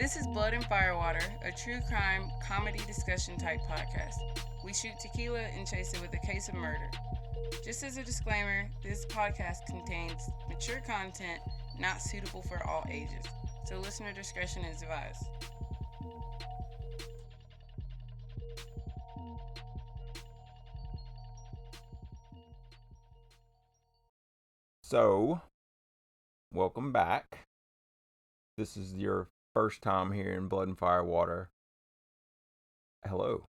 This is Blood and Firewater, a true crime comedy discussion type podcast. We shoot tequila and chase it with a case of murder. Just as a disclaimer, this podcast contains mature content not suitable for all ages, so listener discretion is advised. So, welcome back. This is your first time here in Blood and Firewater. Hello.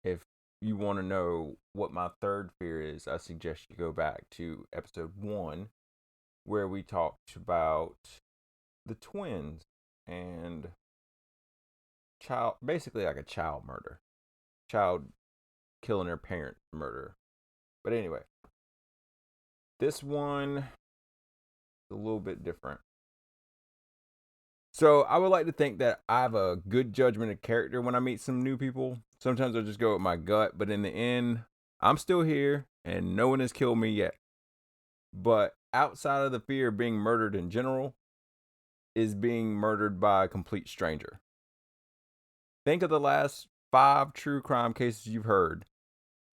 If you want to know what my third fear is, I suggest you go back to episode 1, where we talked about the twins and basically like a child murder. Child killing their parent murder. But anyway, this one is a little bit different. So I would like to think that I have a good judgment of character when I meet some new people. Sometimes I just go with my gut, but in the end, I'm still here and no one has killed me yet. But outside of the fear of being murdered in general, is being murdered by a complete stranger. Think of the last 5 true crime cases you've heard.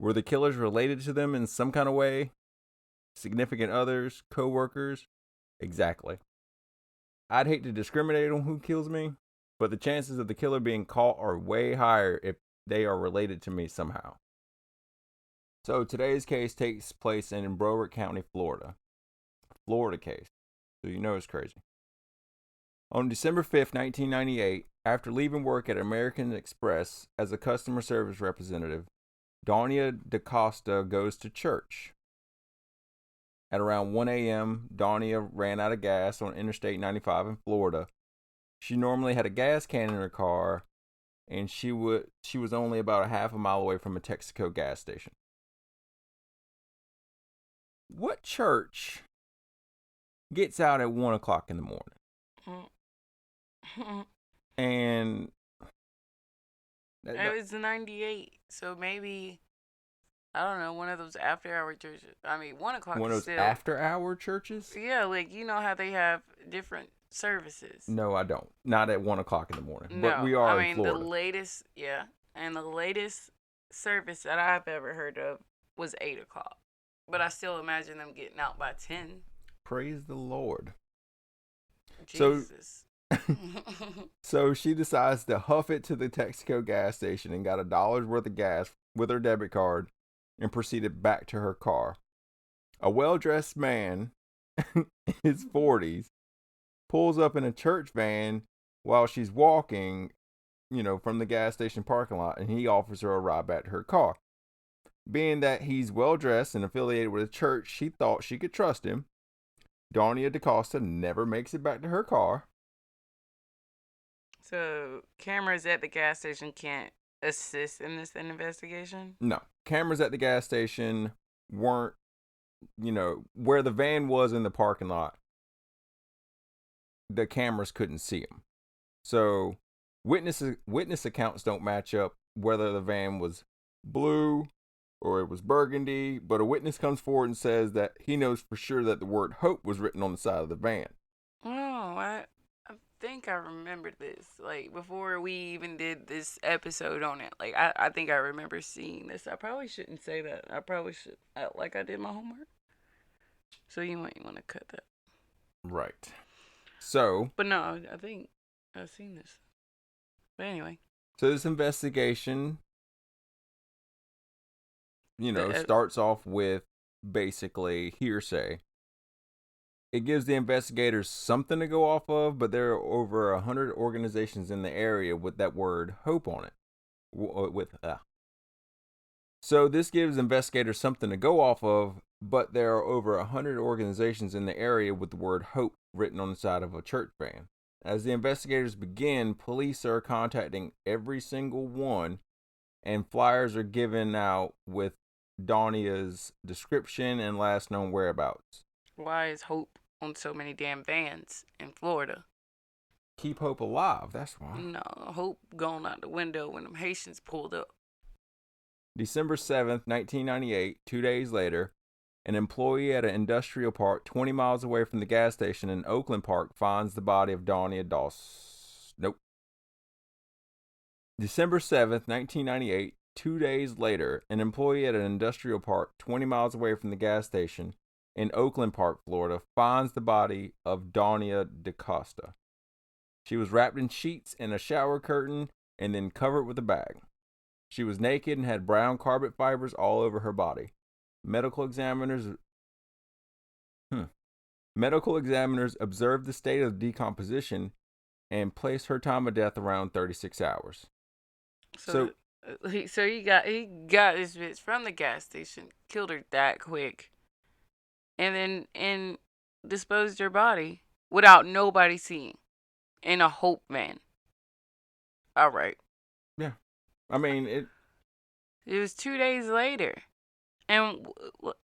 Were the killers related to them in some kind of way? Significant others, co-workers? Exactly. I'd hate to discriminate on who kills me, but the chances of the killer being caught are way higher if they are related to me somehow. So today's case takes place in Broward County, Florida. Florida case. So you know it's crazy. On December 5th, 1998, after leaving work at American Express as a customer service representative, Donia DaCosta goes to church. At around 1 a.m., Donia ran out of gas on Interstate 95 in Florida. She normally had a gas can in her car, and she was only about a half a mile away from a Texaco gas station. What church gets out at 1 o'clock in the morning? And It was 98, so maybe, I don't know, one of those after-hour churches. I mean, 1 o'clock one of is those still... after-hour churches? Yeah, like, you know how they have different services. No, I don't. Not at 1 o'clock in the morning. No, But we are I mean, in Florida. the latest service that I've ever heard of was 8 o'clock. But I still imagine them getting out by 10. Praise the Lord. Jesus. So she decides to huff it to the Texaco gas station and got $1 worth of gas with her debit card and proceeded back to her car. A well-dressed man in his 40s pulls up in a church van while she's walking, from the gas station parking lot, and he offers her a ride back to her car. Being that he's well-dressed and affiliated with a church, she thought she could trust him. Donia DaCosta never makes it back to her car. So, cameras at the gas station can't assist in this investigation? No. Cameras at the gas station weren't, where the van was in the parking lot. The cameras couldn't see him. So, witness accounts don't match up whether the van was blue or it was burgundy, but a witness comes forward and says that he knows for sure that the word hope was written on the side of the van. Oh, I think I remember this. Like, before we even did this episode on it. Like, I think I remember seeing this. I probably shouldn't say that. I probably should act like I did my homework. So you might want to cut that. Right. So. But no, I think I've seen this. But anyway. So this investigation, starts off with basically hearsay. It gives the investigators something to go off of, but there are over 100 organizations in the area with that word hope on it. So this gives investigators something to go off of, but there are over 100 organizations in the area with the word hope written on the side of a church van. As the investigators begin, police are contacting every single one, and flyers are given out with Donia's description and last known whereabouts. Why is hope on so many damn vans in Florida? Keep hope alive, that's why. No, hope gone out the window when them Haitians pulled up. December 7th, 1998, 2 days later, An employee at an industrial park 20 miles away from the gas station in Oakland Park finds the body of Donia Doss. Nope. December 7th, 1998, 2 days later, an employee at an industrial park 20 miles away from the gas station in Oakland Park, Florida, finds the body of Donia DaCosta. She was wrapped in sheets and a shower curtain and then covered with a bag. She was naked and had brown carpet fibers all over her body. Medical examiners observed the state of decomposition and placed her time of death around 36 hours. So he got this bitch from the gas station, killed her that quick, and disposed her body without nobody seeing, in a Hope van. All right. Yeah, I mean it. It was 2 days later. And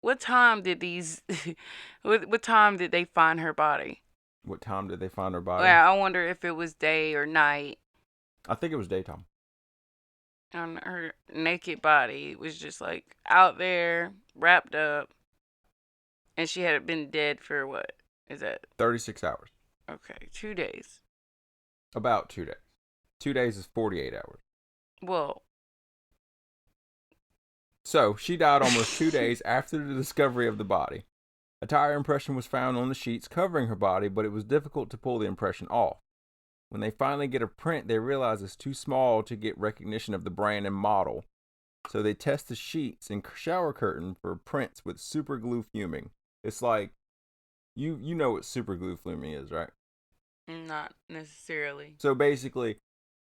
what time did these? what time did they find her body? What time did they find her body? Well, I wonder if it was day or night. I think it was daytime. And her naked body was just like out there, wrapped up, and she had been dead for what? Is that 36 hours? Okay, 2 days. About 2 days. 2 days is 48 hours. Well. So, she died almost 2 days after the discovery of the body. A tire impression was found on the sheets covering her body, but it was difficult to pull the impression off. When they finally get a print, they realize it's too small to get recognition of the brand and model. So they test the sheets and shower curtain for prints with super glue fuming. It's like, you know what super glue fuming is, right? Not necessarily. So basically,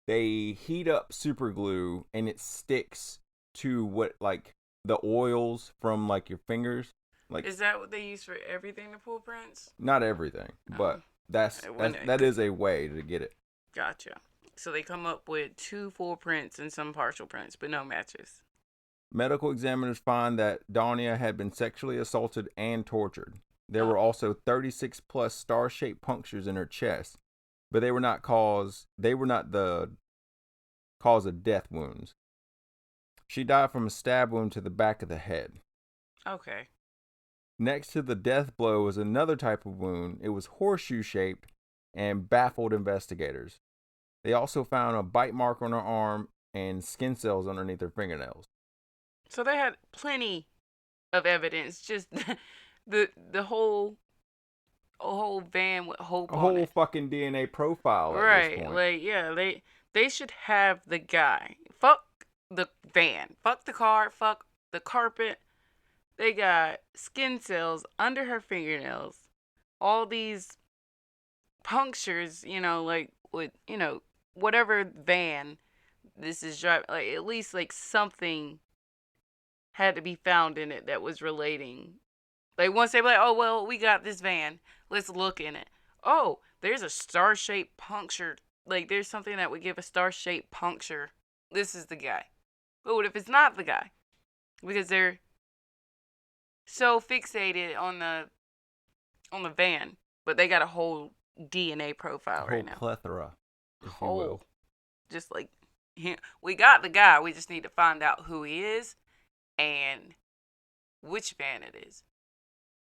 they heat up super glue and it sticks to what, like, the oils from, like, your fingers. Like, is that what they use for everything to pull prints? Not everything, but that is a way to get it. Gotcha. So they come up with 2 full prints and some partial prints, but no matches. Medical examiners find that Donia had been sexually assaulted and tortured. There were also 36 plus star-shaped punctures in her chest, but they were not the cause of death wounds. She died from a stab wound to the back of the head. Okay. Next to the death blow was another type of wound. It was horseshoe-shaped and baffled investigators. They also found a bite mark on her arm and skin cells underneath her fingernails. So they had plenty of evidence. Just the whole van with Hope on it. A whole fucking DNA profile at this point. Like, yeah, they should have the guy. Fuck the van. Fuck the car. Fuck the carpet. They got skin cells under her fingernails. All these punctures, like with, whatever van this is driving. Like, at least, like, something had to be found in it that was relating. Like, once they be like, oh, well, we got this van. Let's look in it. Oh, there's a star-shaped puncture. Like, there's something that would give a star-shaped puncture. This is the guy. But what if it's not the guy? Because they're so fixated on the van, but they got a whole DNA profile right now. A whole plethora, if you will. Just like, we got the guy. We just need to find out who he is and which van it is.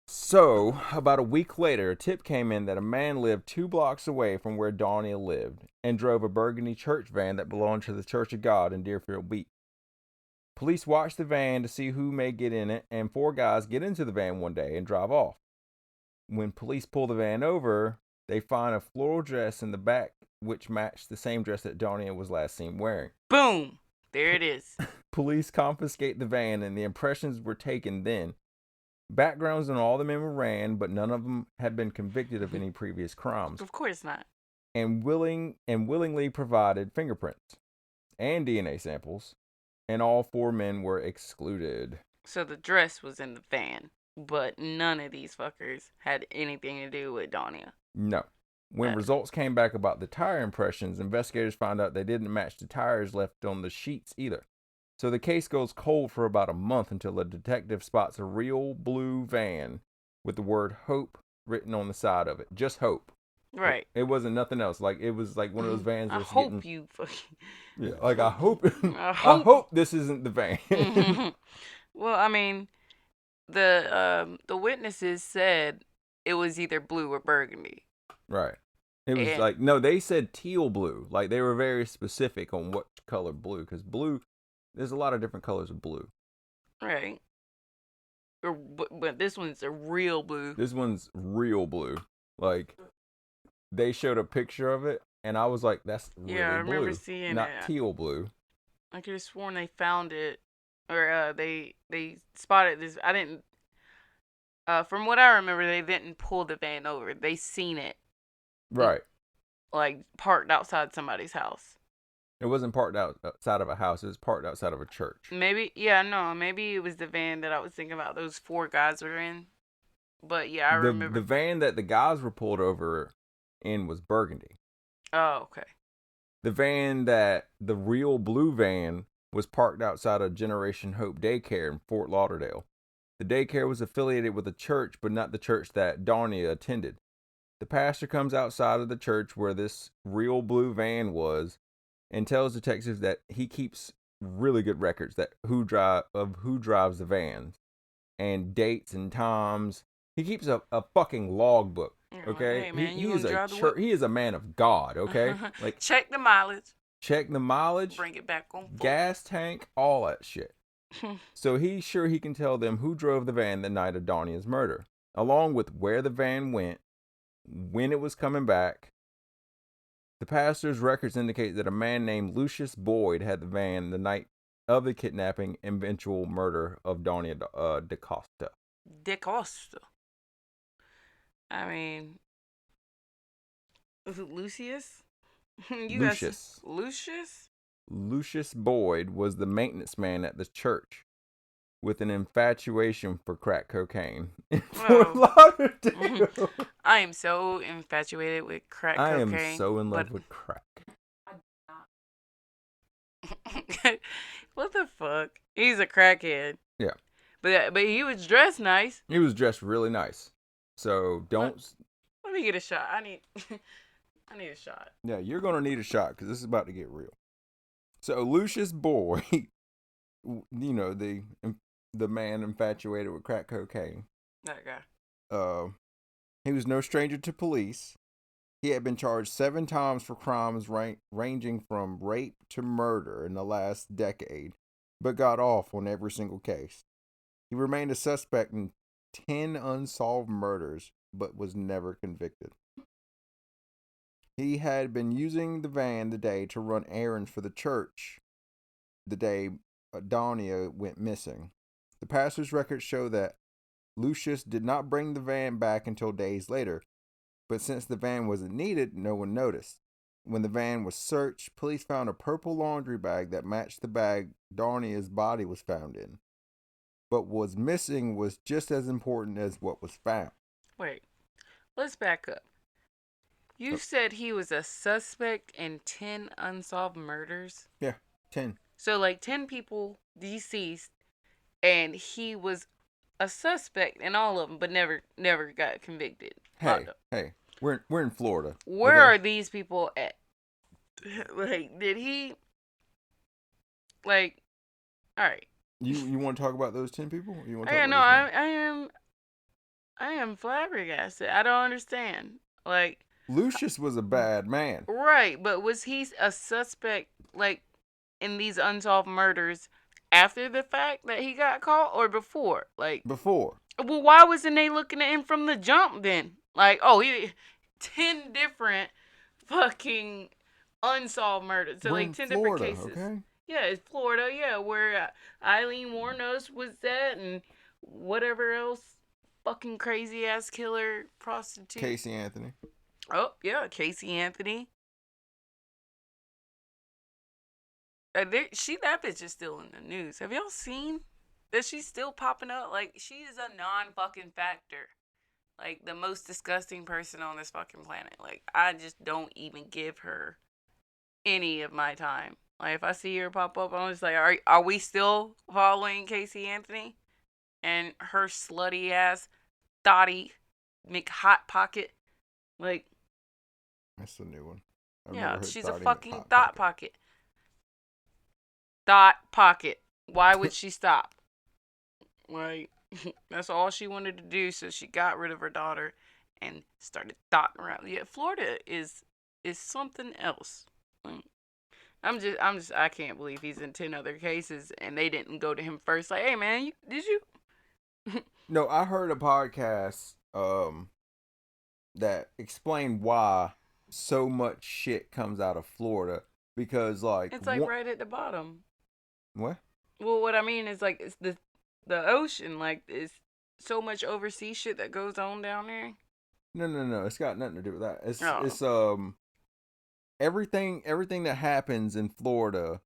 So, about a week later, a tip came in that a man lived 2 blocks away from where Donia lived and drove a burgundy church van that belonged to the Church of God in Deerfield Beach. Police watched the van to see who may get in it, and 4 guys get into the van one day and drive off. When police pull the van over, they find a floral dress in the back which matched the same dress that Donia was last seen wearing. Boom! There it is. Police confiscate the van and the impressions were taken then. Backgrounds on all the men were ran, but none of them had been convicted of any previous crimes. Of course not. And willingly provided fingerprints and DNA samples, and all 4 men were excluded. So the dress was in the van, but none of these fuckers had anything to do with Donia. No. When results came back about the tire impressions, investigators found out they didn't match the tires left on the sheets either. So the case goes cold for about a month until a detective spots a real blue van with the word Hope written on the side of it. Just Hope. Right. It wasn't nothing else. Like, it was like one of those vans that's you fucking... Yeah, like, I hope this isn't the van. Well, I mean, the witnesses said it was either blue or burgundy. Right. It was And like, no, they said teal blue. Like, they were very specific on what color blue. Because blue, there's a lot of different colors of blue. right. But this one's a real blue. This one's real blue. Like, they showed a picture of it, and I was like, that's really blue. Yeah, I remember seeing not it. teal blue. I could have sworn they found it, or they spotted this. I didn't. From what I remember, they didn't pull the van over. They seen it, Right. like parked outside somebody's house. It wasn't parked outside of a house. It was parked outside of a church. Maybe, yeah, no, maybe it was the van that I was thinking about. Those 4 guys were in. But yeah, I remember The van that the guys were pulled over in was burgundy. Oh, okay. The van the real blue van was parked outside of Generation Hope Daycare in Fort Lauderdale. The daycare was affiliated with a church, but not the church that Dawnia attended. The pastor comes outside of the church where this real blue van was and tells detectives that he keeps really good records of who drives the vans and dates and times. He keeps a fucking logbook. Okay, hey, man, he is a man of God. Okay, like check the mileage, bring it back on board. Gas tank, all that shit. So he's sure he can tell them who drove the van the night of Dawnia's murder, along with where the van went, when it was coming back. The pastor's records indicate that a man named Lucious Boyd had the van the night of the kidnapping and eventual murder of Dawnia DaCosta. DaCosta. I mean, was it Lucius? Lucious. Lucius? Lucious Boyd was the maintenance man at the church with an infatuation for crack cocaine in Fort Lauderdale. I am so infatuated with crack cocaine. I am so in love with crack. What the fuck? He's a crackhead. Yeah. But he was dressed nice. He was dressed really nice. So don't... Let me get a shot. I need a shot. Yeah, you're going to need a shot because this is about to get real. So Lucious Boyd, you know, the man infatuated with crack cocaine. That guy. He was no stranger to police. He had been charged 7 times for crimes ranging from rape to murder in the last decade, but got off on every single case. He remained a suspect in 10 unsolved murders, but was never convicted. He had been using the van the day to run errands for the church the day Dawnia went missing. The pastor's records show that Lucius did not bring the van back until days later, but since the van wasn't needed, no one noticed. When the van was searched, police found a purple laundry bag that matched the bag Dawnia's body was found in. But what was missing was just as important as what was found. Wait, let's back up. You said he was a suspect in 10 unsolved murders? Yeah, 10. So, like, 10 people deceased, and he was a suspect in all of them, but never got convicted. Hey, we're in Florida. Where are these people at? Like, did he... Like, all right. You want to talk about those 10 people? Or you want to I am flabbergasted. I don't understand. Like, Lucius was a bad man. Right, but was he a suspect, like, in these unsolved murders after the fact that he got caught or before? Like, before. Well, why wasn't they looking at him from the jump then? Like, 10 different fucking unsolved murders. So, like, 10 Florida, different cases. Okay? Yeah, it's Florida, where Eileen Wuornos was at and whatever else fucking crazy ass killer prostitute. Casey Anthony. Oh, yeah, Casey Anthony. That bitch is still in the news. Have y'all seen that she's still popping up? Like, she is a non-fucking factor. Like, the most disgusting person on this fucking planet. Like, I just don't even give her any of my time. Like, if I see her pop up, I'm just like, are we still following Casey Anthony? And her slutty ass, thotty, McHot Pocket? Like, that's the new one. Yeah, she's a fucking thought pocket. Thought pocket. Why would she stop? Like, That's all she wanted to do, so she got rid of her daughter and started dotting around. Yeah, Florida is something else. Mm. I can't believe he's in 10 other cases and they didn't go to him first. Like, hey man, did you? No, I heard a podcast that explained why so much shit comes out of Florida because like It's like right at the bottom. what? Well, what I mean is like it's the ocean. Like it's so much overseas shit that goes on down there. No. It's got nothing to do with that. It's Oh, it's everything that happens in Florida,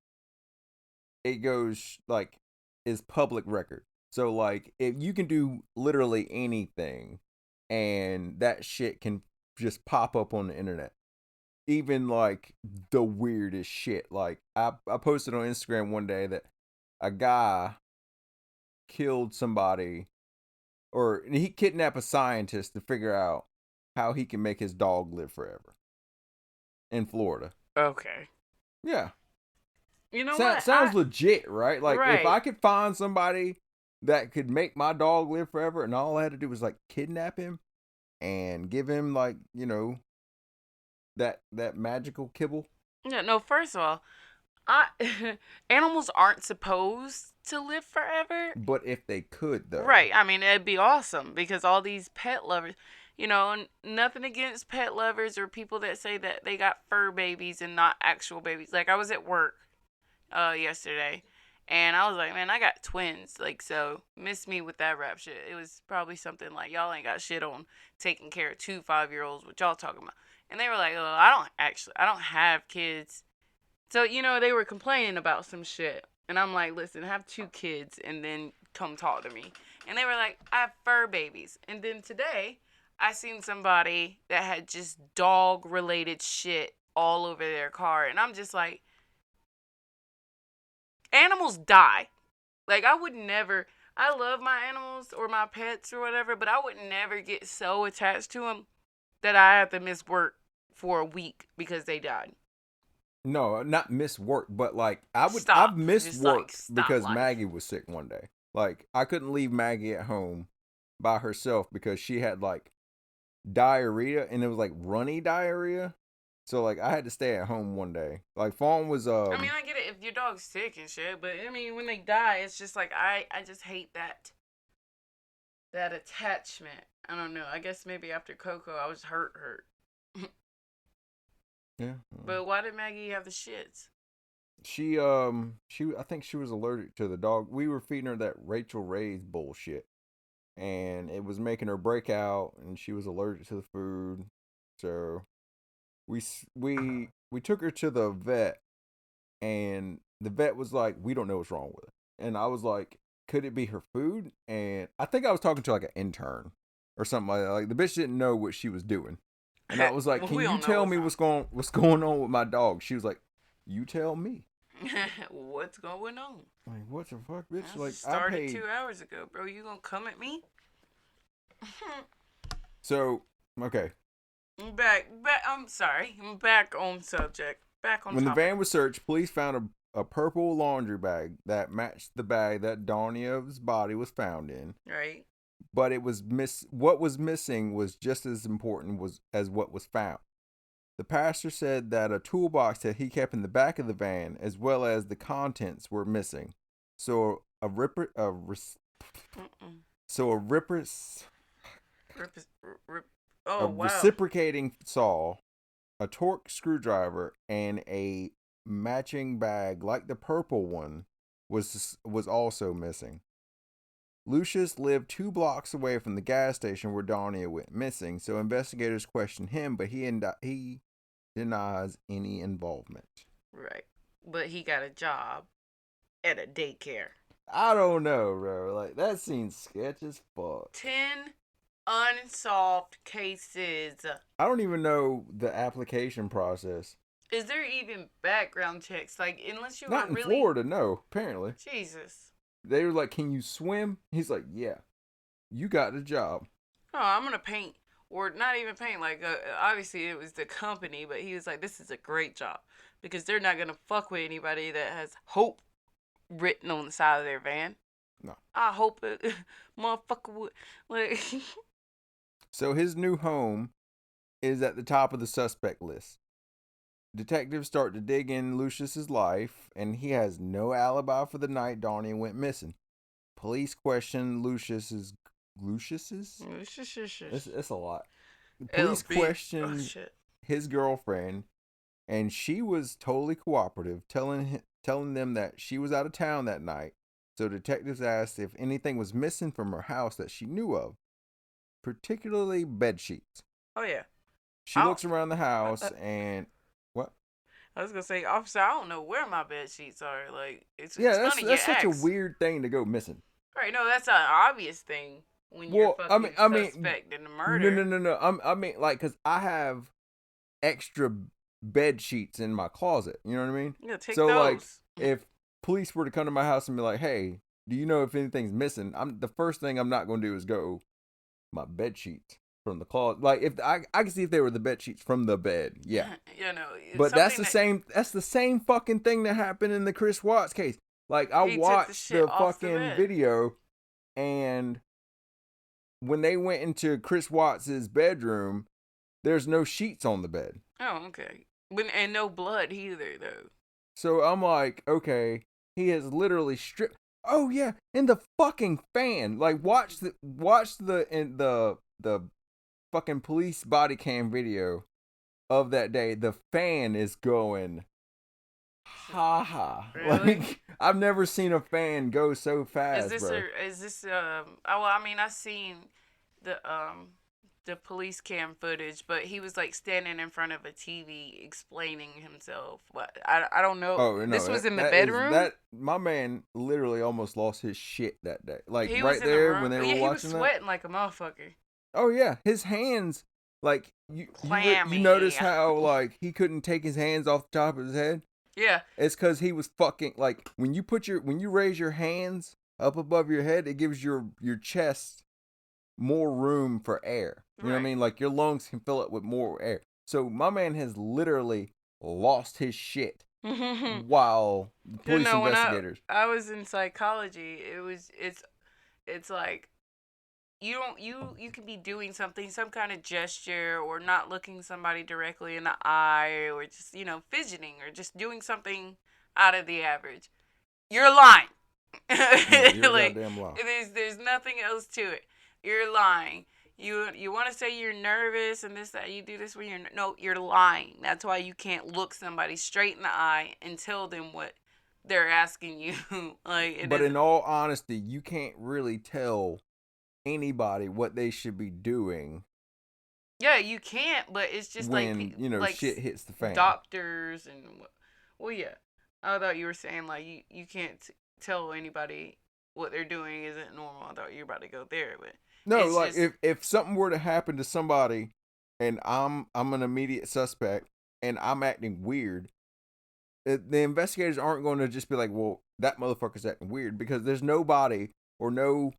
it goes like is public record. So like if you can do literally anything and that shit can just pop up on the internet. Even like the weirdest shit. Like I posted on Instagram one day that a guy killed somebody or he kidnapped a scientist to figure out how he can make his dog live forever in Florida. okay. Yeah. You know what? Sounds legit, right? Like if Right. I could find somebody that could make my dog live forever and all I had to do was like kidnap him and give him like, that magical kibble. Yeah. No. First of all, I animals aren't supposed to live forever. But if they could though. Right. I mean, it'd be awesome because all these pet lovers, nothing against pet lovers or people that say that they got fur babies and not actual babies. Like I was at work yesterday and I was like, man, I got twins. Like, so miss me with that rap shit. It was probably something like y'all ain't got shit on taking care of 2 5-year-olds, what y'all talking about. And they were like, oh, I don't have kids. So, they were complaining about some shit. And I'm like, listen, have 2 kids and then come talk to me. And they were like, I have fur babies. And then today, I seen somebody that had just dog related shit all over their car. And I'm just like, animals die. Like, I would never, I love my animals or my pets or whatever, but I would never get so attached to them that I have to miss work for a week because they died. No, not miss work, but like I've Stop. missed Just like, work stop because life. Maggie was sick one day. Like I couldn't leave Maggie at home by herself because she had like diarrhea and it was like runny diarrhea. So like I had to stay at home one day. Like Fawn was I mean, I get it if your dog's sick and shit, but I mean, when they die, it's just like I just hate that attachment. I don't know. I guess maybe after Coco, I was hurt. yeah. But why did Maggie have the shits? She I think she was allergic to the dog. We were feeding her that Rachel Ray's bullshit. And it was making her break out and she was allergic to the food. So we took her to the vet and the vet was like, we don't know what's wrong with her. And I was like, could it be her food? And I think I was talking to like an intern or something like that. Like the bitch didn't know what she was doing. And I was like, Well, can we you don't know tell me what's going on with my dog? She was like, you tell me. What's going on? Like, what the fuck, bitch? I Like, started I paid 2 hours ago, bro. You gonna come at me? So, okay. I'm back. I'm sorry. I'm back on subject. Back on When the topic. van was searched, police found a purple laundry bag that matched the bag that Darnia's body was found in. Right. But what was missing was just as important as what was found. The pastor said that a toolbox that he kept in the back of the van, as well as the contents, were missing. So a ripper, a res- Mm-mm. so a ripper, Oh a wow. reciprocating saw, a torque screwdriver, and a matching bag like the purple one was also missing. Lucious lived 2 blocks away from the gas station where Darnia went missing, so investigators questioned him, but he denies any involvement. Right. But he got a job at a daycare. I don't know, bro. Like that seems sketch as fuck. 10 unsolved cases. I don't even know the application process. Is there even background checks? Like, unless you Not are in really. Florida, no. Apparently, Jesus. they were like, "Can you swim?" He's like, "Yeah." You got the job. Oh, I'm gonna paint, or not even paint. Like, obviously it was the company, but he was like, "This is a great job because they're not gonna fuck with anybody that has hope written on the side of their van." No. I hope it, motherfucker would like. So his new home is at the top of the suspect list. Detectives start to dig in Lucious's life, and he has no alibi for the night Donnie went missing. Police question Lucius's. Lucius's? It's a lot. The police LB. Oh question shit. his girlfriend, and she was totally cooperative, telling them that she was out of town that night. So detectives asked if anything was missing from her house that she knew of, particularly bed sheets. Oh yeah. She I looks around the don't, house and what? I was gonna say, officer, I don't know where my bed sheets are. Like, Yeah, it's funny you that's such a ask. weird thing to go missing. Right? No, that's an obvious thing when you're Well, fucking I mean, suspect in a no, no, murder. no, no. I mean, like, cause I have extra bed sheets in my closet. You know what I mean? Yeah, take So, like, those. if police were to come to my house and be like, "Hey, do you know if anything's missing?" I'm the first thing I'm not going to do is go my bed sheets from the closet. Like, if I can see if they were the bed sheets from the bed, yeah. You know, it's But that's something the that same. That's the same fucking thing that happened in the Chris Watts case. Like, I he took the watched shit the off the fucking bed. video, and when they went into Chris Watts's bedroom, there's no sheets on the bed. Oh, okay. And no blood either, though. So I'm like, okay, he has literally stripped. Oh yeah, and the fucking fan. Like, watch the fucking police body cam video of that day. The fan is going ha ha. Really? Like, I've never seen a fan go so Is fast, this bro. a is this oh well, I mean I seen the the police cam footage, but he was like standing in front of a TV explaining himself. But I don't know. Oh This no, was in the that is bedroom. that my man literally almost lost his shit that day. Like, He was right in the there room. when they Yeah, were he was watching that. sweating like a motherfucker. Oh yeah, his hands, like, you Clammy. notice how, like, he couldn't take his hands off the top of his head? Yeah. It's cuz he was fucking, like, when you raise your hands up above your head, it gives your chest more room for air. You know what I Right. mean? Like, your lungs can fill it with more air. So my man has literally lost his shit while the You police know, when investigators. I was in psychology, it's like you can be doing something, some kind of gesture, or not looking somebody directly in the eye, or just fidgeting, or just doing something out of the average. You're lying. Yeah, you're a Like, goddamn lie. there's nothing else to it. You're lying. You want to say you're nervous and this that you do this when you're lying. That's why you can't look somebody straight in the eye and tell them what they're asking you. Like, it But doesn't. in all honesty, you can't really tell anybody what they should be doing Yeah, you can't, but it's just when, like shit hits the fan. doctors and well, yeah. I thought you were saying like you can't tell anybody what they're doing isn't normal. I thought you were about to go there, but No, it's like, just if something were to happen to somebody and I'm an immediate suspect and I'm acting weird, the investigators aren't going to just be like, "Well, that motherfucker's acting weird," because there's nobody or no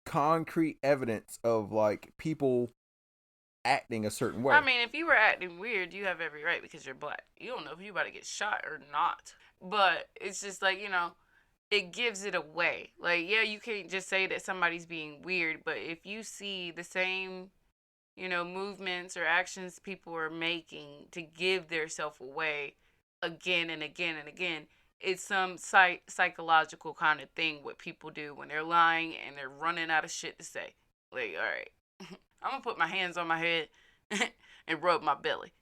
concrete evidence of, like, people acting a certain I way. mean, if you were acting weird, you have every right because you're black. You don't know if you about to get shot or not. But it's just like, it gives it away. Like, yeah, you can't just say that somebody's being weird, but if you see the same, movements or actions people are making to give their self away again and again and again, it's some psychological kind of thing what people do when they're lying and they're running out of shit to say. Like, all right, I'm gonna put my hands on my head and rub my belly.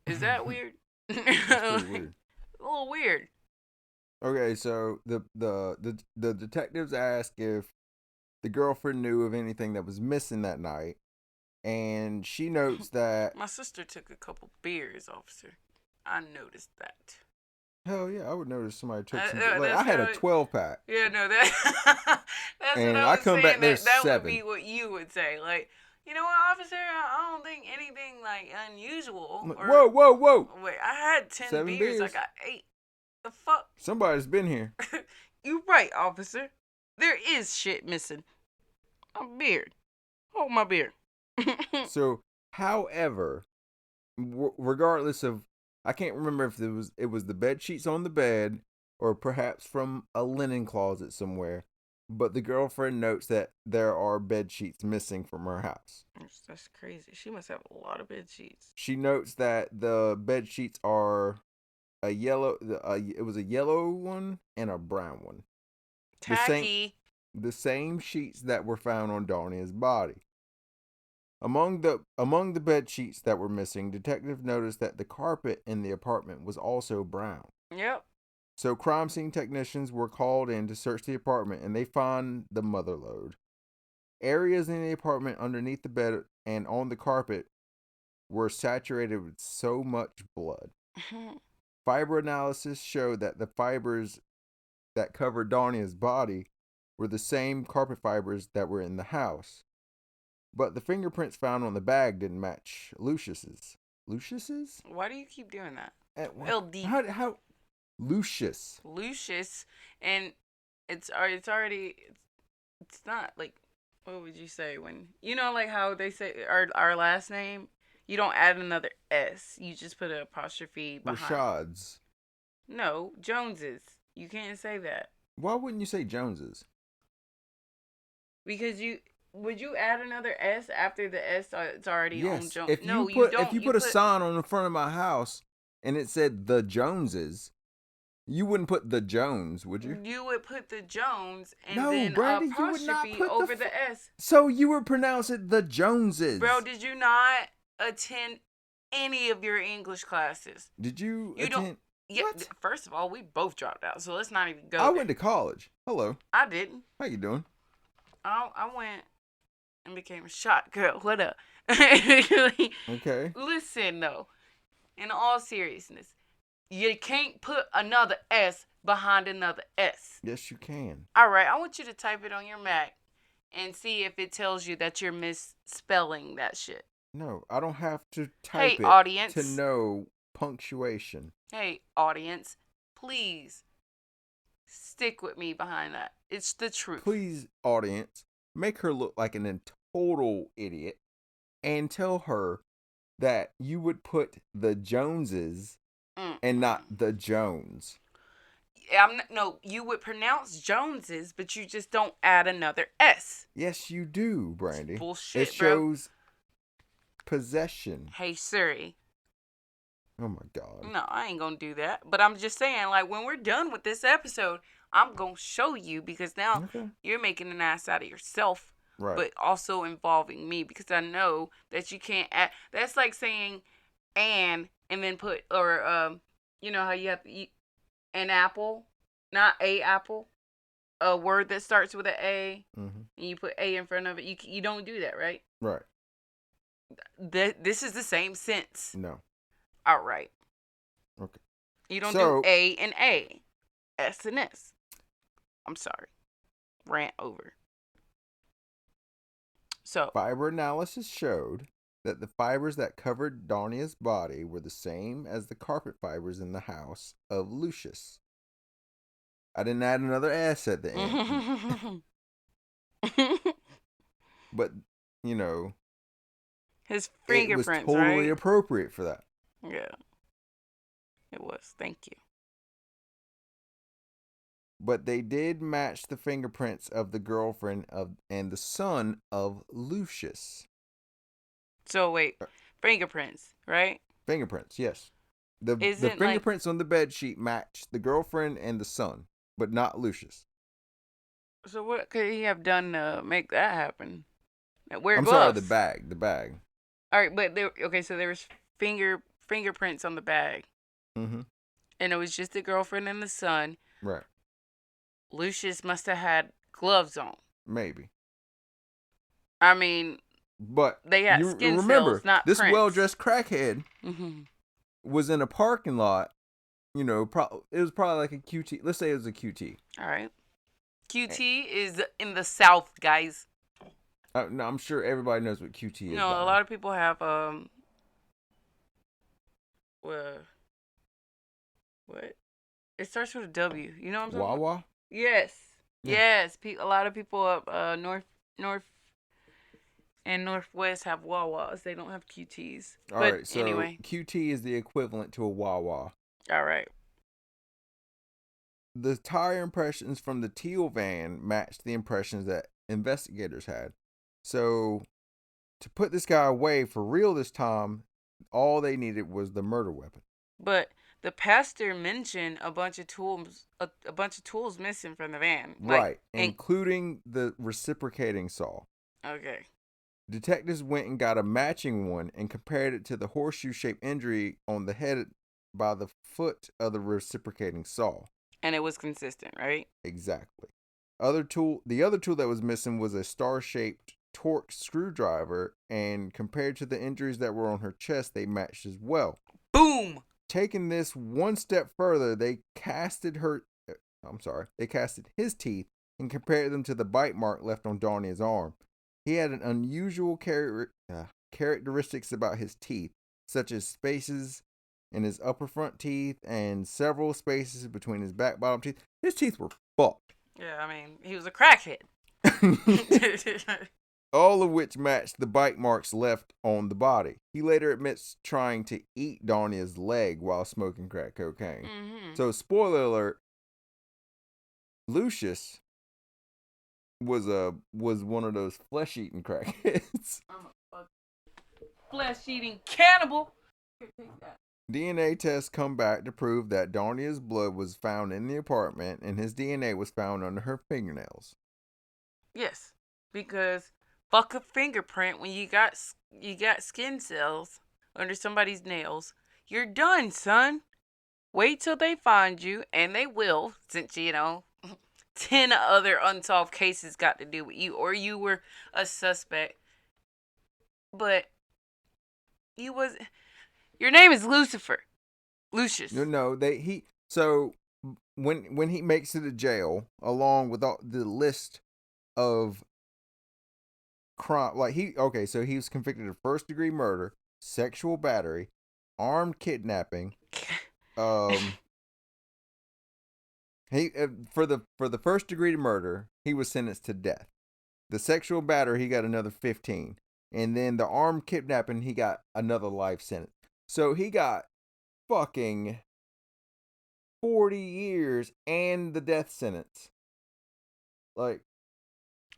Is that weird? That's pretty weird. A little weird. Okay, so the detectives ask if the girlfriend knew of anything that was missing that night, and she notes that, My sister took a couple beers, officer. I noticed that. hell yeah, I would notice somebody took some. Like, I That's had how a 12-pack, yeah, no, that that's what and I I was come back saying. there That would 7. be what you would say. Like, you know what, officer? I don't think anything like unusual. I'm like, Or whoa, whoa, whoa! wait, I had 10 7 beers. I beers. got 8. The fuck? Somebody's been here. You right, officer. There is shit missing. A beard. Hold my beer. So, however, regardless of, I can't remember if it was the bed sheets on the bed or perhaps from a linen closet somewhere. But the girlfriend notes that there are bed sheets missing from her house. That's crazy. She must have a lot of bed sheets. She notes that the bed sheets are a yellow. It was a yellow one and a brown one. Tacky. The same sheets that were found on Donia's body. Among the bed sheets that were missing, detectives noticed that the carpet in the apartment was also brown. Yep. So crime scene technicians were called in to search the apartment, and they found the mother lode. Areas in the apartment underneath the bed and on the carpet were saturated with so much blood. Fiber analysis showed that the fibers that covered Donia's body were the same carpet fibers that were in the house. But the fingerprints found on the bag didn't match Lucious's. Lucious's? Why do you keep doing that? LD. How? Lucious. Lucious, and it's already it's not like, what would you say when like how they say our last name, you don't add another S, you just put an apostrophe behind. Rashad's. No, Jones's. You can't say that. Why wouldn't you say Jones's? Because would you add another S after the S it's already on Jones? If you put a sign on the front of my house and it said the Joneses, you wouldn't put the Jones, would you? You would put the Jones and no, then Brandy, apostrophe you would not put over the S. So you would pronounce it the Joneses. Bro, did you not attend any of your English classes? Did you attend? Don't. Yeah. What? First of all, we both dropped out, so let's not even go. I went to college. Hello. I didn't. How you doing? I went and became a shot girl. What up? Okay. Listen though, in all seriousness, you can't put another S behind another S. Yes, you can. All right, I want you to type it on your Mac and see if it tells you that you're misspelling that shit. No, I don't have to type audience. To know punctuation. Hey, audience, please stick with me behind that. It's the truth. Please, audience, make her look like a total idiot and tell her that you would put the Joneses and not the Jones. No, you would pronounce Joneses, but you just don't add another S. Yes, you do, Brandy. It's bullshit, it shows possession. Hey, Siri. Oh my God. No, I ain't gonna do that. But I'm just saying, like, when we're done with this episode, I'm gonna show you, because now you're making an ass out of yourself. Right. But also involving me, because I know that you can't add. That's like saying and then put, or you know how you have to eat an apple, not a apple, a word that starts with an A, and you put A in front of it. You don't do that, right? Right. This is the same sense. No. All right. Okay. You don't do A and A, S and S. I'm sorry. Rant over. So, fiber analysis showed that the fibers that covered Donia's body were the same as the carpet fibers in the house of Lucious. I didn't add another S at the end. But, you know, his fingerprints, it was totally right? appropriate for that. Yeah. It was. Thank you. But they did match the fingerprints of the girlfriend and the son of Lucious. So wait, fingerprints, right? Fingerprints, yes. The fingerprints on the bed sheet matched the girlfriend and the son, but not Lucious. So what could he have done to make that happen? Wear gloves. Sorry, the bag. All right, but so there was fingerprints on the bag. Mm-hmm. And it was just the girlfriend and the son. Right. Lucious must have had gloves on. Maybe. I mean, but they had skin cells, not this prints. Well-dressed crackhead was in a parking lot. You know, it was probably like a QT. Let's say it was a QT. All right. QT is in the South, guys. No, I'm sure everybody knows what QT is. No, a lot of people have what? It starts with a W. You know what I'm talking about? Wawa? Yes. Yeah. Yes. A lot of people up north and northwest have Wawas. They don't have QTs. All right. So anyway, QT is the equivalent to a Wawa. All right. the tire impressions from the teal van matched the impressions that investigators had. So, to put this guy away for real this time, all they needed was the murder weapon. But the pastor mentioned a bunch of tools, a bunch of tools missing from the van. Right, including the reciprocating saw. Okay. Detectives went and got a matching one and compared it to the horseshoe-shaped injury on the head by the foot of the reciprocating saw. And it was consistent, right? Exactly. The other tool that was missing was a star-shaped torque screwdriver, and compared to the injuries that were on her chest, they matched as well. Boom! Taking this one step further, they casted his teeth and compared them to the bite mark left on Donnie's arm. He had an unusual characteristics about his teeth, such as spaces in his upper front teeth and several spaces between his back bottom teeth. His teeth were fucked. Yeah, I mean, he was a crackhead. All of which matched the bite marks left on the body. He later admits trying to eat Donnia's leg while smoking crack cocaine. Mm-hmm. So, spoiler alert, Lucious was one of those flesh-eating crackheads. I'm a flesh-eating cannibal. Here, take that. DNA tests come back to prove that Donnia's blood was found in the apartment and his DNA was found under her fingernails. Yes, because fuck a fingerprint when you got skin cells under somebody's nails. You're done, son. Wait till they find you, and they will, since 10 other unsolved cases got to do with you, or you were a suspect. But your name is Lucifer. Lucious. No, so when he makes it to jail, along with all the list of crime, so he was convicted of first-degree murder, sexual battery, armed kidnapping. He for the first-degree murder, he was sentenced to death. The sexual battery, he got another 15, and then the armed kidnapping, he got another life sentence. So he got fucking 40 years and the death sentence.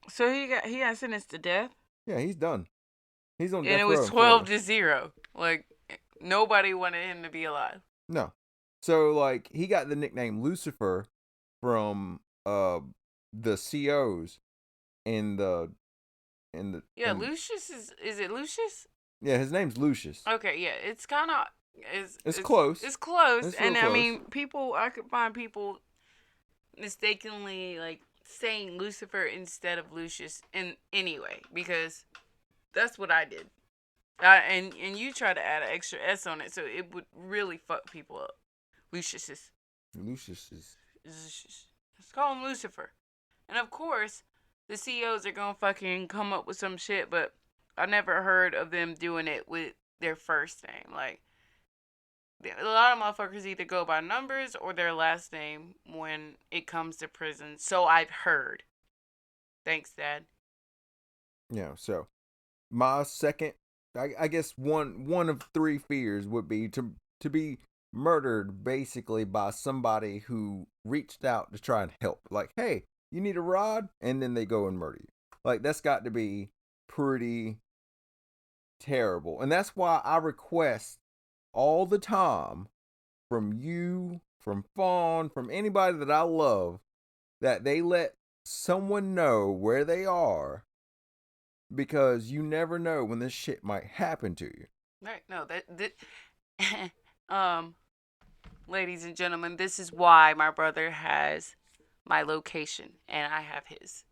So he got sentenced to death? Yeah, he's done. He's on death row. And it was 12-0. Nobody wanted him to be alive. No. So he got the nickname Lucifer from the COs in the Lucious is it Lucious? Yeah, his name's Lucious. Okay, yeah, it's kind of it's close. It's close, it's and close. I mean, I could find people mistakenly saying Lucifer instead of Lucious in anyway, because that's what I did. And you try to add an extra S on it, so it would really fuck people up. Lucious. Let's call him Lucifer. And of course, the CEOs are gonna fucking come up with some shit, but I never heard of them doing it with their first name. A lot of motherfuckers either go by numbers or their last name when it comes to prison. So I've heard. Thanks, Dad. Yeah, so my second, I guess one of three fears would be to be murdered basically by somebody who reached out to try and help. Hey, you need a rod? And then they go and murder you. That's got to be pretty terrible. And that's why I request all the time from you, from Fawn, from anybody that I love, that they let someone know where they are, because you never know when this shit might happen to you. Right. No, ladies and gentlemen, this is why my brother has my location and I have his.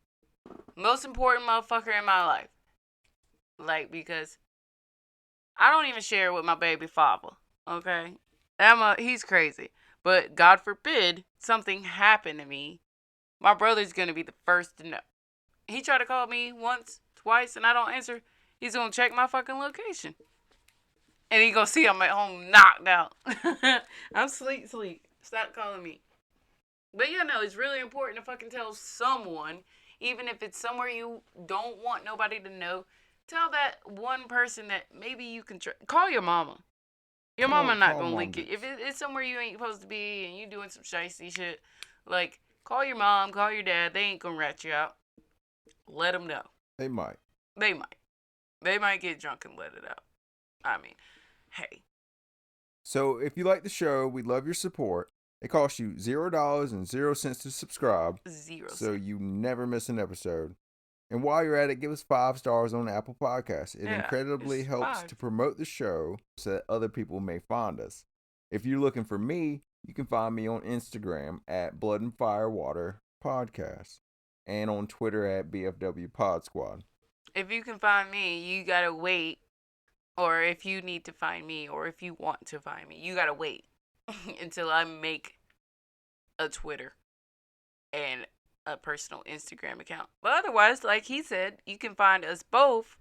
Most important motherfucker in my life. Because I don't even share with my baby father, okay? He's crazy. But God forbid something happened to me, my brother's gonna be the first to know. He tried to call me once, twice, and I don't answer. He's gonna check my fucking location. And he gonna see I'm at home knocked out. I'm sleep. Stop calling me. But it's really important to fucking tell someone, even if it's somewhere you don't want nobody to know. Tell that one person that maybe you can call your mama. Your mama not gonna leak it. If it's somewhere you ain't supposed to be and you doing some shicey shit, Like, call your mom, call your dad. They ain't gonna rat you out. Let them know. They might. They might. They might get drunk and let it out. I mean, hey. So if you like the show, we'd love your support. It costs you $0.00 to subscribe. 0 So cents. you never miss an episode. And while you're at it, give us 5 stars on Apple Podcasts. It incredibly it's helps 5. to promote the show so that other people may find us. If you're looking for me, you can find me on Instagram at Blood and Fire Water Podcast and on Twitter at BFW Pod Squad. If you can find me, you gotta wait. Or if you need to find me, or if you want to find me, you gotta wait until I make a Twitter and a personal Instagram account. But otherwise, like he said, you can find us both,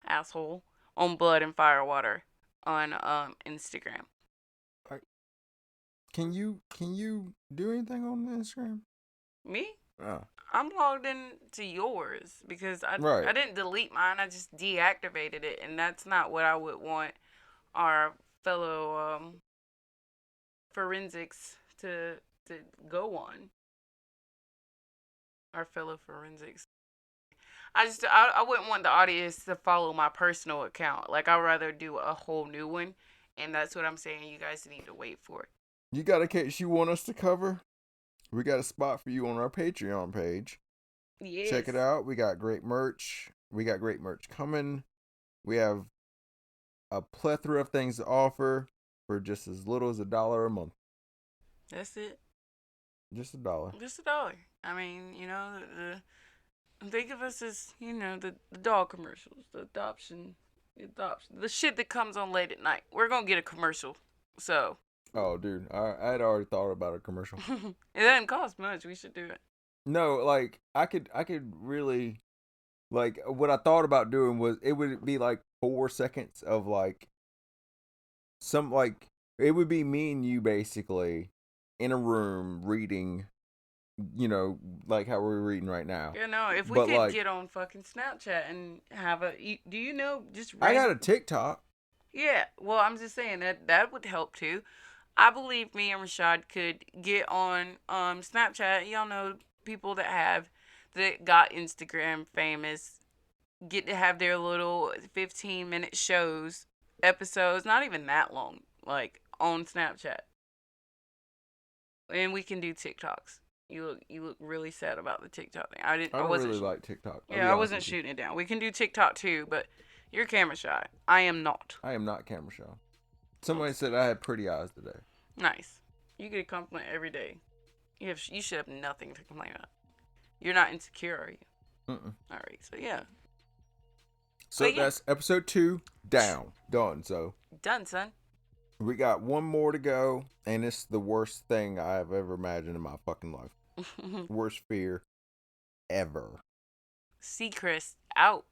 asshole, on Blood and Firewater on Instagram. Can you do anything on Instagram? Me? Oh. I'm logged in to yours because I didn't delete mine. I just deactivated it, and that's not what I would want our fellow forensics to go on. Our fellow forensics. I wouldn't want the audience to follow my personal account. Like, I'd rather do a whole new one, and that's what I'm saying. You guys need to wait for. You got a case you want us to cover? We got a spot for you on our Patreon page. Yes. Check it out. We got great merch. We got great merch coming. We have a plethora of things to offer for just as little as $1 a month. That's it. Just $1. Just $1. I mean, you know, think of us as, you know, the dog commercials, the adoption, the shit that comes on late at night. We're gonna get a commercial, so. Oh, dude, I had already thought about a commercial. It doesn't cost much. We should do it. No, like I could really, like what I thought about doing was it would be like 4 seconds of like some like it would be me and you basically in a room reading, you know, like how we're reading right now. You know, if we could like, get on fucking Snapchat and have do you know, just I got a TikTok. Yeah, well, I'm just saying that would help too. I believe me and Rashad could get on Snapchat. Y'all know people that got Instagram famous get to have their little 15-minute shows, episodes, not even that long, like on Snapchat. And we can do TikToks. You look really sad about the TikTok thing. I wasn't really like TikTok. Yeah, I wasn't shooting it down. We can do TikTok too, but you're camera shy. I am not. I am not camera shy. Somebody said I had pretty eyes today. Nice. You get a compliment every day. You should have nothing to complain about. You're not insecure, are you? Mm-mm. All right, so yeah. So that's episode 2 down. Done, so. Done, son. We got one more to go, and it's the worst thing I've ever imagined in my fucking life. Worst fear ever. Seacrest out.